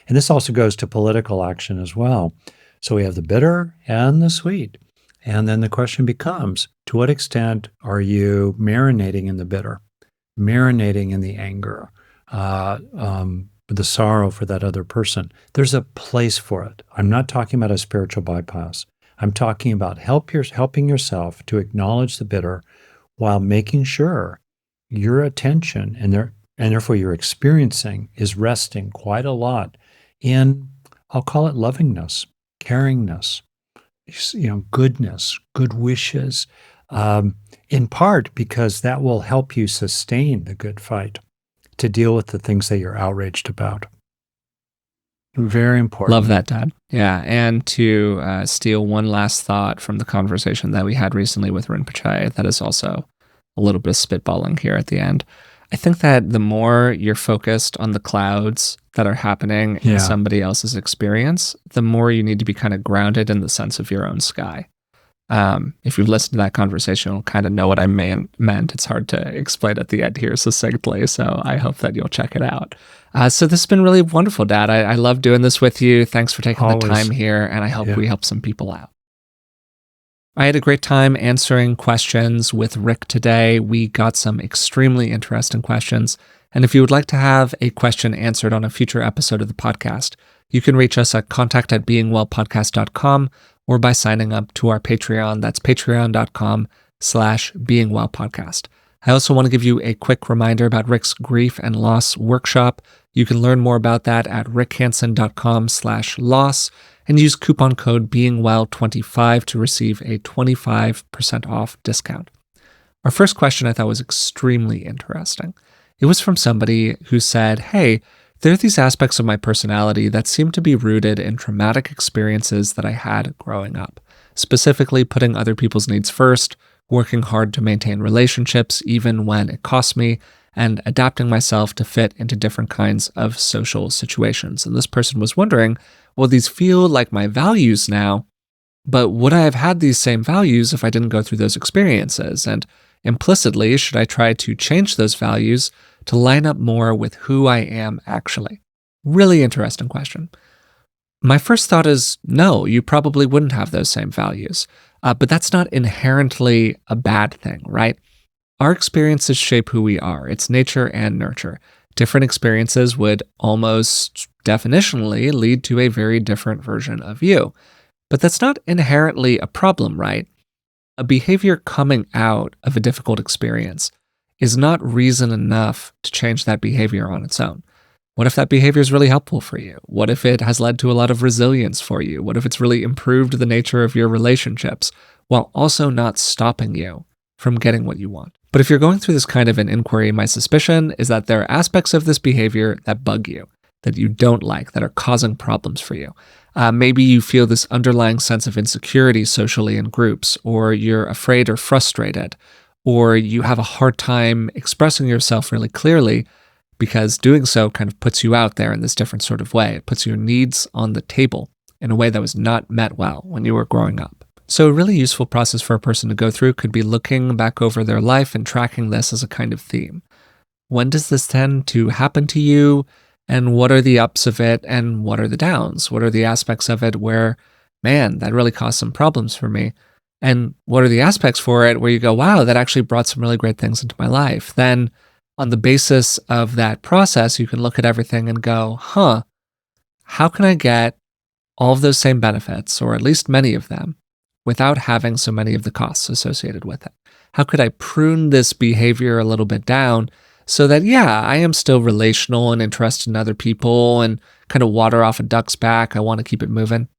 this also goes to political action as well. So we have the bitter and the sweet. And then the question becomes, to what extent are you marinating in the bitter, marinating in the anger, the sorrow for that other person? There's a place for it. I'm not talking about a spiritual bypass. I'm talking about helping yourself to acknowledge the bitter while making sure your attention and therefore your experiencing is resting quite a lot in, I'll call it lovingness, caringness, goodness, good wishes, in part because that will help you sustain the good fight to deal with the things that you're outraged about. Very important. Love that, Dad. Yeah, and to steal one last thought from the conversation that we had recently with Rinpoche, that is also a little bit of spitballing here at the end. I think that the more you're focused on the clouds that are happening in somebody else's experience, the more you need to be kind of grounded in the sense of your own sky. If you've listened to that conversation, you'll kind of know what I meant. It's hard to explain at the end here succinctly, so I hope that you'll check it out. So this has been really wonderful, Dad. I love doing this with you. Thanks for taking the time here, and I hope we help some people out. I had a great time answering questions with Rick today. We got some extremely interesting questions. And if you would like to have a question answered on a future episode of the podcast, you can reach us at contact@beingwellpodcast.com or by signing up to our Patreon. That's patreon.com/beingwellpodcast. I also want to give you a quick reminder about Rick's grief and loss workshop. You can learn more about that at rickhanson.com/loss and use coupon code beingwell25 to receive a 25% off discount. Our first question I thought was extremely interesting. It was from somebody who said, hey, there are these aspects of my personality that seem to be rooted in traumatic experiences that I had growing up, specifically putting other people's needs first, working hard to maintain relationships even when it costs me, and adapting myself to fit into different kinds of social situations. And this person was wondering, well, these feel like my values now, but would I have had these same values if I didn't go through those experiences? And implicitly, should I try to change those values to line up more with who I am actually? Really interesting question. My first thought is, no, you probably wouldn't have those same values. But that's not inherently a bad thing, right? Our experiences shape who we are. It's nature and nurture. Different experiences would almost definitionally lead to a very different version of you. But that's not inherently a problem, right? A behavior coming out of a difficult experience is not reason enough to change that behavior on its own. What if that behavior is really helpful for you? What if it has led to a lot of resilience for you? What if it's really improved the nature of your relationships while also not stopping you from getting what you want? But if you're going through this kind of an inquiry, my suspicion is that there are aspects of this behavior that bug you, that you don't like, that are causing problems for you. Maybe you feel this underlying sense of insecurity socially in groups, or you're afraid or frustrated, or you have a hard time expressing yourself really clearly because doing so kind of puts you out there in this different sort of way. It puts your needs on the table in a way that was not met well when you were growing up. So a really useful process for a person to go through could be looking back over their life and tracking this as a kind of theme. When does this tend to happen to you? And what are the ups of it? And what are the downs? What are the aspects of it where, man, that really caused some problems for me? And what are the aspects for it where you go, wow, that actually brought some really great things into my life? Then on the basis of that process, you can look at everything and go, how can I get all of those same benefits, or at least many of them, without having so many of the costs associated with it? How could I prune this behavior a little bit down so that, yeah, I am still relational and interested in other people and kind of water off a duck's back. I want to keep it moving.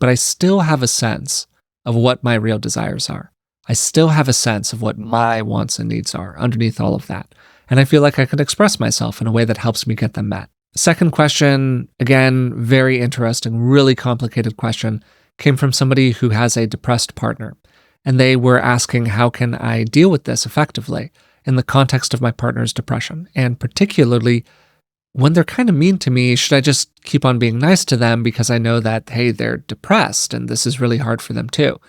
But I still have a sense of what my real desires are. I still have a sense of what my wants and needs are underneath all of that. And I feel like I can express myself in a way that helps me get them met. Second question, again, very interesting, really complicated question, came from somebody who has a depressed partner. And they were asking, how can I deal with this effectively in the context of my partner's depression? And particularly, when they're kind of mean to me, should I just keep on being nice to them because I know that, hey, they're depressed and this is really hard for them too?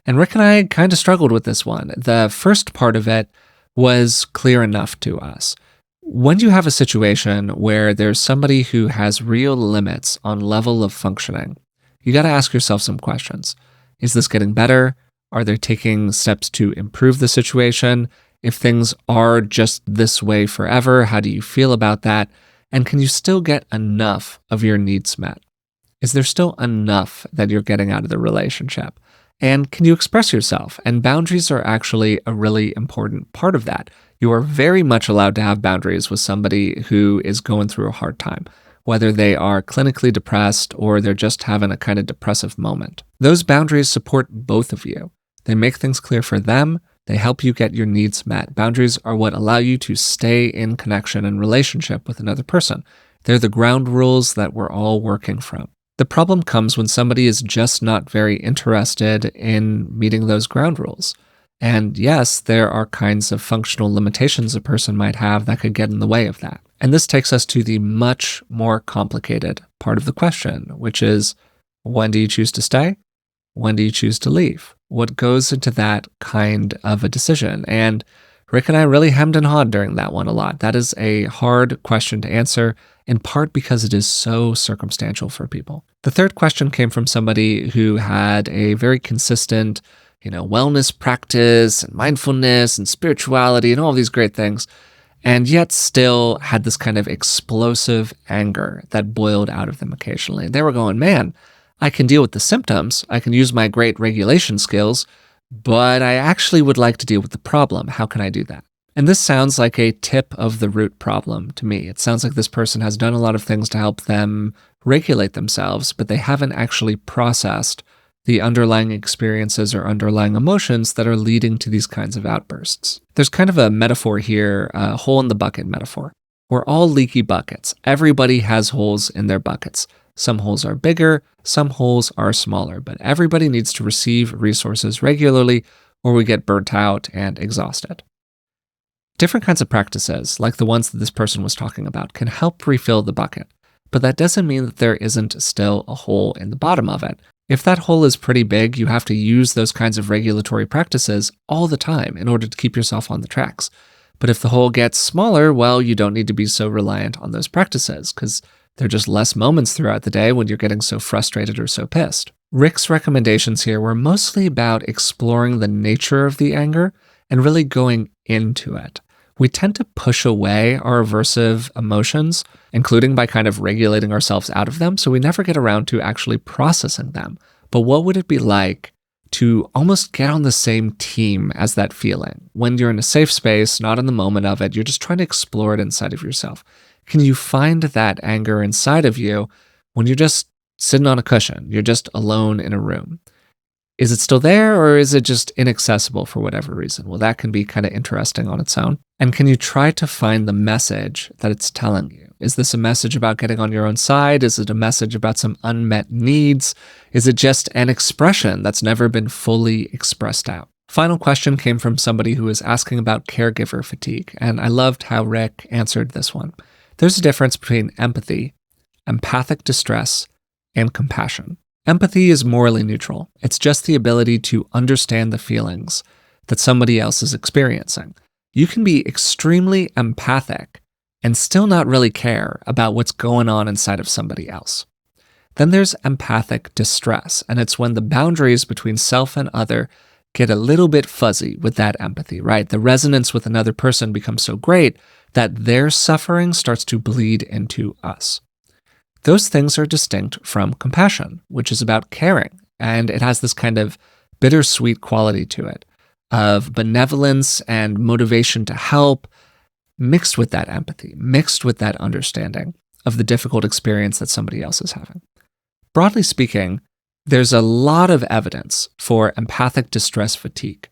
And Rick and I kind of struggled with this one. The first part of it was clear enough to us. When you have a situation where there's somebody who has real limits on level of functioning, you got to ask yourself some questions. Is this getting better? Are they taking steps to improve the situation? If things are just this way forever, how do you feel about that? And can you still get enough of your needs met? Is there still enough that you're getting out of the relationship? And can you express yourself? And boundaries are actually a really important part of that. You are very much allowed to have boundaries with somebody who is going through a hard time, whether they are clinically depressed or they're just having a kind of depressive moment. Those boundaries support both of you. They make things clear for them. They help you get your needs met. Boundaries are what allow you to stay in connection and relationship with another person. They're the ground rules that we're all working from. The problem comes when somebody is just not very interested in meeting those ground rules. And yes, there are kinds of functional limitations a person might have that could get in the way of that. And this takes us to the much more complicated part of the question, which is, when do you choose to stay? When do you choose to leave? What goes into that kind of a decision? And Rick and I really hemmed and hawed during that one a lot. That is a hard question to answer, in part because it is so circumstantial for people. The third question came from somebody who had a very consistent, wellness practice and mindfulness and spirituality and all these great things, and yet still had this kind of explosive anger that boiled out of them occasionally. They were going, man, I can deal with the symptoms. I can use my great regulation skills, but I actually would like to deal with the problem. How can I do that? And this sounds like a tip of the root problem to me. It sounds like this person has done a lot of things to help them regulate themselves, but they haven't actually processed the underlying experiences or underlying emotions that are leading to these kinds of outbursts. There's kind of a metaphor here, a hole in the bucket metaphor. We're all leaky buckets. Everybody has holes in their buckets. Some holes are bigger, some holes are smaller, but everybody needs to receive resources regularly or we get burnt out and exhausted. Different kinds of practices, like the ones that this person was talking about, can help refill the bucket, but that doesn't mean that there isn't still a hole in the bottom of it. If that hole is pretty big, you have to use those kinds of regulatory practices all the time in order to keep yourself on the tracks. But if the hole gets smaller, well, you don't need to be so reliant on those practices because there are just less moments throughout the day when you're getting so frustrated or so pissed. Rick's recommendations here were mostly about exploring the nature of the anger and really going into it. We tend to push away our aversive emotions, including by kind of regulating ourselves out of them, so we never get around to actually processing them. But what would it be like to almost get on the same team as that feeling? When you're in a safe space, not in the moment of it, you're just trying to explore it inside of yourself. Can you find that anger inside of you when you're just sitting on a cushion? You're just alone in a room. Is it still there, or is it just inaccessible for whatever reason? Well, that can be kind of interesting on its own. And can you try to find the message that it's telling you? Is this a message about getting on your own side? Is it a message about some unmet needs? Is it just an expression that's never been fully expressed out? Final question came from somebody who was asking about caregiver fatigue, and I loved how Rick answered this one. There's a difference between empathy, empathic distress, and compassion. Empathy is morally neutral. It's just the ability to understand the feelings that somebody else is experiencing. You can be extremely empathic and still not really care about what's going on inside of somebody else. Then there's empathic distress, and it's when the boundaries between self and other get a little bit fuzzy with that empathy, right? The resonance with another person becomes so great that their suffering starts to bleed into us. Those things are distinct from compassion, which is about caring, and it has this kind of bittersweet quality to it of benevolence and motivation to help, mixed with that empathy, mixed with that understanding of the difficult experience that somebody else is having. Broadly speaking, there's a lot of evidence for empathic distress fatigue.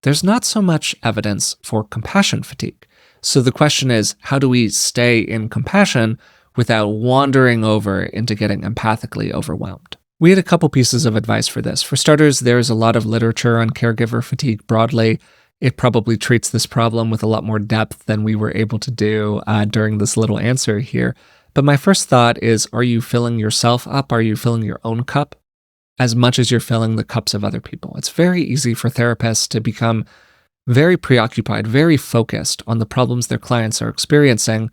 There's not so much evidence for compassion fatigue. So the question is, how do we stay in compassion without wandering over into getting empathically overwhelmed? We had a couple pieces of advice for this. For starters, there's a lot of literature on caregiver fatigue broadly. It probably treats this problem with a lot more depth than we were able to do during this little answer here. But my first thought is, are you filling yourself up? Are you filling your own cup as much as you're filling the cups of other people? It's very easy for therapists to become very preoccupied, very focused on the problems their clients are experiencing,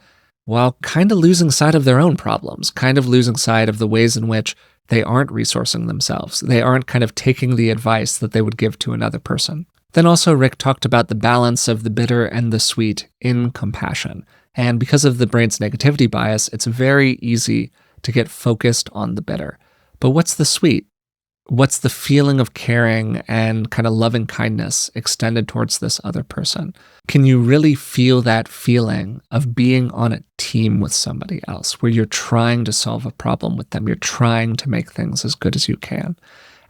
while kind of losing sight of their own problems, kind of losing sight of the ways in which they aren't resourcing themselves. They aren't kind of taking the advice that they would give to another person. Then also Rick talked about the balance of the bitter and the sweet in compassion. And because of the brain's negativity bias, it's very easy to get focused on the bitter. But what's the sweet? What's the feeling of caring and kind of loving kindness extended towards this other person? Can you really feel that feeling of being on a team with somebody else where you're trying to solve a problem with them? You're trying to make things as good as you can.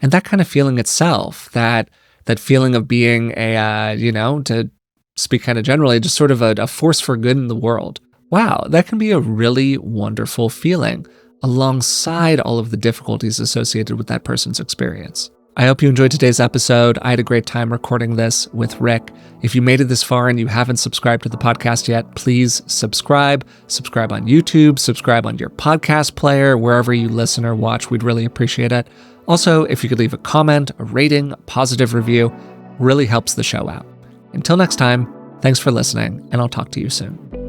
And that kind of feeling itself, that feeling of being to speak kind of generally, just sort of a force for good in the world. Wow, that can be a really wonderful feeling alongside all of the difficulties associated with that person's experience. I hope you enjoyed today's episode. I had a great time recording this with Rick. If you made it this far and you haven't subscribed to the podcast yet, please subscribe. Subscribe on YouTube, subscribe on your podcast player, wherever you listen or watch. We'd really appreciate it. Also, if you could leave a comment, a rating, a positive review, really helps the show out. Until next time, thanks for listening, and I'll talk to you soon.